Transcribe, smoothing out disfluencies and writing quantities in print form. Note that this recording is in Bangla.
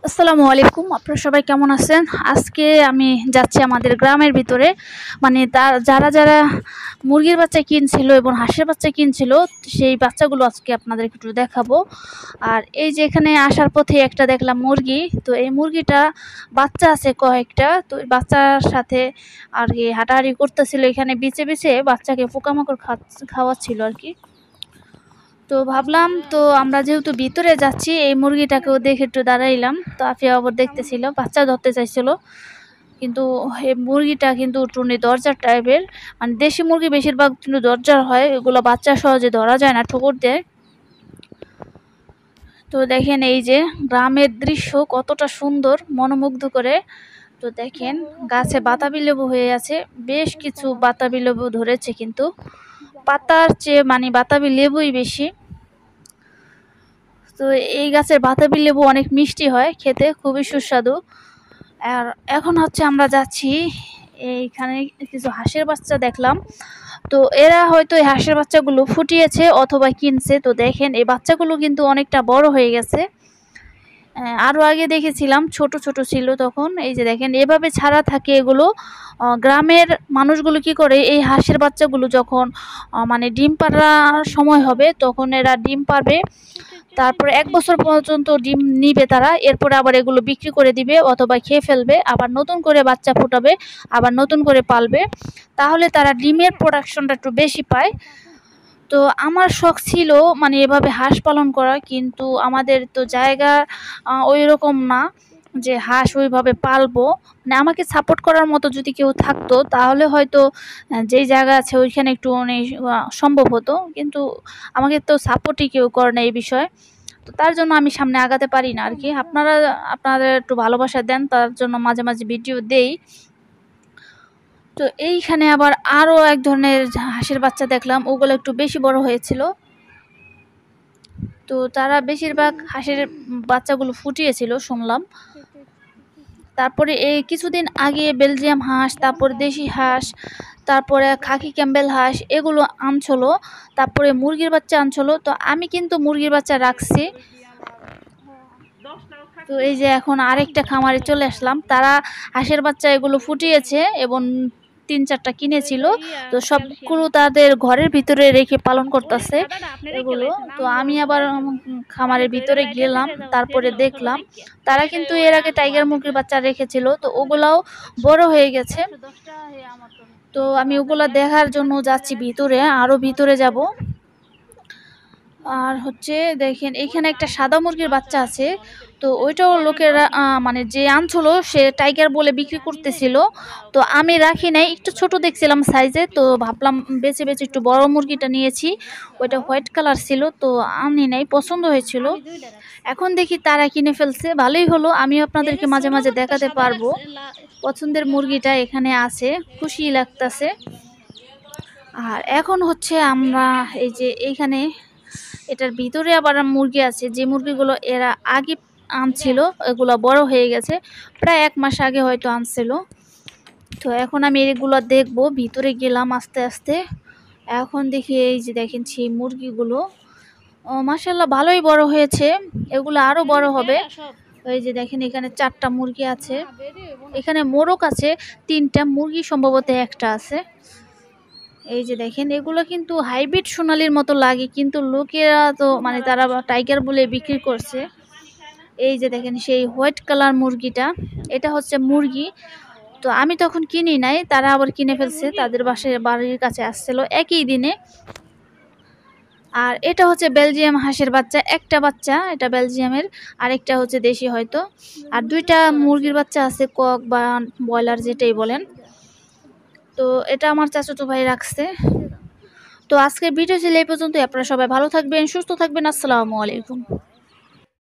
আসসালামু আলাইকুম। আপনারা সবাই কেমন আছেন? আজকে আমি যাচ্ছি আমাদের গ্রামের ভিতরে। মানে যারা মুরগির বাচ্চা কিনছিল এবং হাঁসের বাচ্চা কিনছিল, সেই বাচ্চাগুলো আজকে আপনাদেরকে একটু দেখাবো। আর এই যে এখানে আসার পথে একটা দেখলাম মুরগি। তো এই মুরগিটা বাচ্চা আছে কয়েকটা। তো এই বাচ্চার সাথে আর কি হাঁটাহাঁটি করতেছিল, এখানে বিছে বিছে বাচ্চাকে পোকামাকড় খাওয়াচ্ছিল আর কি। তো ভাবলাম, তো আমরা যেহেতু ভিতরে যাচ্ছি, এই মুরগিটাকেও দেখে একটু দাঁড়াইলাম। তো আফিয়া আবার দেখতেছিল, বাচ্চা ধরতে চাইছিল, কিন্তু এই মুরগিটা কিন্তু টুনি দরজার টাইপের। মানে দেশি মুরগি বেশিরভাগ কিন্তু দরজার হয়, এগুলো বাচ্চা সহজে ধরা যায় না, ঠোকর দেয়। তো দেখেন এই যে গ্রামের দৃশ্য কতটা সুন্দর, মনোমুগ্ধ করে। তো দেখেন গাছে বাতাবি লেবু হয়ে আছে, বেশ কিছু বাতাবি লেবু ধরেছে, কিন্তু পাতার চেয়ে মানে বাতাবি লেবুই বেশি। তো এই গাছের বাতাবি লেবু অনেক মিষ্টি হয়, খেতে খুবই সুস্বাদু। আর এখন হচ্ছে আমরা যাচ্ছি, এইখানে কিছু হাঁসের বাচ্চা দেখলাম। তো এরা হয়তো এই হাঁসের বাচ্চাগুলো ফুটিয়েছে অথবা কিনছে। তো দেখেন এই বাচ্চাগুলো কিন্তু অনেকটা বড় হয়ে গেছে। আরও আগে দেখেছিলাম ছোট ছোট ছিল তখন। এই যে দেখেন এভাবে ছাড়া থাকে এগুলো। গ্রামের মানুষগুলো কি করে, এই হাঁসের বাচ্চাগুলো যখন মানে ডিম পাড়ার সময় হবে, তখন এরা ডিম পারবে। তারপরে 1 বছর পর্যন্ত ডিম নিবে তারা, এরপরে আবার এগুলো বিক্রি করে দিবে অথবা খেয়ে ফেলবে, আবার নতুন করে বাচ্চা ফোটাবে, আবার নতুন করে পালবে। তাহলে তারা ডিমের প্রোডাকশনটা একটু বেশি পায়। তো আমার শখ ছিল মানে এভাবে হাঁস পালন করা, কিন্তু আমাদের তো জায়গা ওই রকম না যে হাঁস ওইভাবে পালবো। মানে আমাকে সাপোর্ট করার মতো যদি কেউ থাকতো, তাহলে হয়তো যেই জায়গা আছে ওইখানে একটু অনেক সম্ভব হতো, কিন্তু আমাকে তো সাপোর্টই কেউ করে না এই বিষয়ে। তো তার জন্য আমি সামনে আগাতে পারি না আর কি। আপনাদের একটু ভালোবাসা দেন, তার জন্য মাঝে মাঝে ভিডিও দেই। তো এইখানে আবার আরও এক ধরনের হাঁসের বাচ্চা দেখলাম, ওগুলো একটু বেশি বড় হয়েছিল। তো তারা বেশিরভাগ হাঁসের বাচ্চাগুলো ফুটিয়েছিল শুনলাম। তারপরে এই কিছুদিন আগে বেলজিয়াম হাঁস, তারপরে দেশি হাঁস, তারপরে খাকি ক্যাম্বেল হাঁস, এগুলো আনছিল। তারপরে মুরগির বাচ্চা আনছিল। তো আমি কিন্তু মুরগির বাচ্চা রাখছি। তো এই যে এখন আরেকটা খামারে চলে আসলাম, তারা হাঁসের বাচ্চা এগুলো ফুটিয়েছে এবং 3-4টা কিনেছিল। তো সবগুলো তাদের ঘরের ভিতরে রেখে পালন করতেছে এগুলো। তো আমি আবার খামারের ভিতরে গেলাম, তারপরে দেখলাম তারা কিন্তু এর আগে টাইগার মুরগির বাচ্চা রেখেছিল, তো ওগুলাও বড় হয়ে গেছে। তো আমি ওগুলা দেখার জন্য যাচ্ছি ভিতরে, আরও ভিতরে যাব। আর হচ্ছে দেখেন এখানে একটা সাদা মুরগির বাচ্চা আছে। তো ওইটাও লোকেরা মানে যে আনছিল সে টাইগার বলে বিক্রি করতেছিল। তো আমি রাখি নাই, একটু ছোট দেখছিলাম সাইজে, তো ভাবলাম বেছে বেছে একটু বড় মুরগিটা নিয়েছি। ওইটা হোয়াইট কালার ছিল, তো আনি নাই, পছন্দ হয়েছিল। এখন দেখি তারা কিনে ফেলছে, ভালোই হলো, আমিও আপনাদেরকে মাঝে মাঝে দেখাতে পারবো। পছন্দের মুরগিটা এখানে আছে, খুশি লাগতেছে। আর এখন হচ্ছে আমরা এই যে এইখানে এটার ভিতরে আবার মুরগি আছে, যে মুরগিগুলো এরা আগে আনছিল এগুলো বড় হয়ে গেছে, প্রায় 1 মাস আগে হয়তো আনছিল। তো এখন আমি এগুলো দেখবো, ভিতরে গেলাম আস্তে আস্তে। এখন দেখি এই যে দেখেন সেই মুরগিগুলো মাশাআল্লাহ ভালোই বড় হয়েছে, এগুলো আরো বড় হবে। এই যে দেখেন এখানে 4টা মুরগি আছে, এখানে মোরগ আছে 3টা, মুরগি সম্ভবত একটা আছে। এই যে দেখেন এগুলো কিন্তু হাইব্রিড সোনালির মতো লাগে, কিন্তু লোকেরা তো মানে তারা টাইগার বলে বিক্রি করছে। এই যে দেখেন সেই হোয়াইট কালার মুরগিটা, এটা হচ্ছে মুরগি। তো আমি তখন কিনি নাই, তারা আবার কিনে ফেলছে, তাদের বাড়ির কাছে আসছিল একই দিনে। আর এটা হচ্ছে বেলজিয়াম হাঁসের বাচ্চা, একটা বাচ্চা এটা বেলজিয়ামের, আরেকটা হচ্ছে দেশি হয়তো। আর 2টা মুরগির বাচ্চা আছে, কক বা ব্রয়লার যেটাই বলেন। তো এটা আমার চাচাতো ভাই রাখছে। তো আজকের ভিডিও ছিল এই পর্যন্তই। আপনারা সবাই ভালো থাকবেন, সুস্থ থাকবেন। আসসালামু আলাইকুম।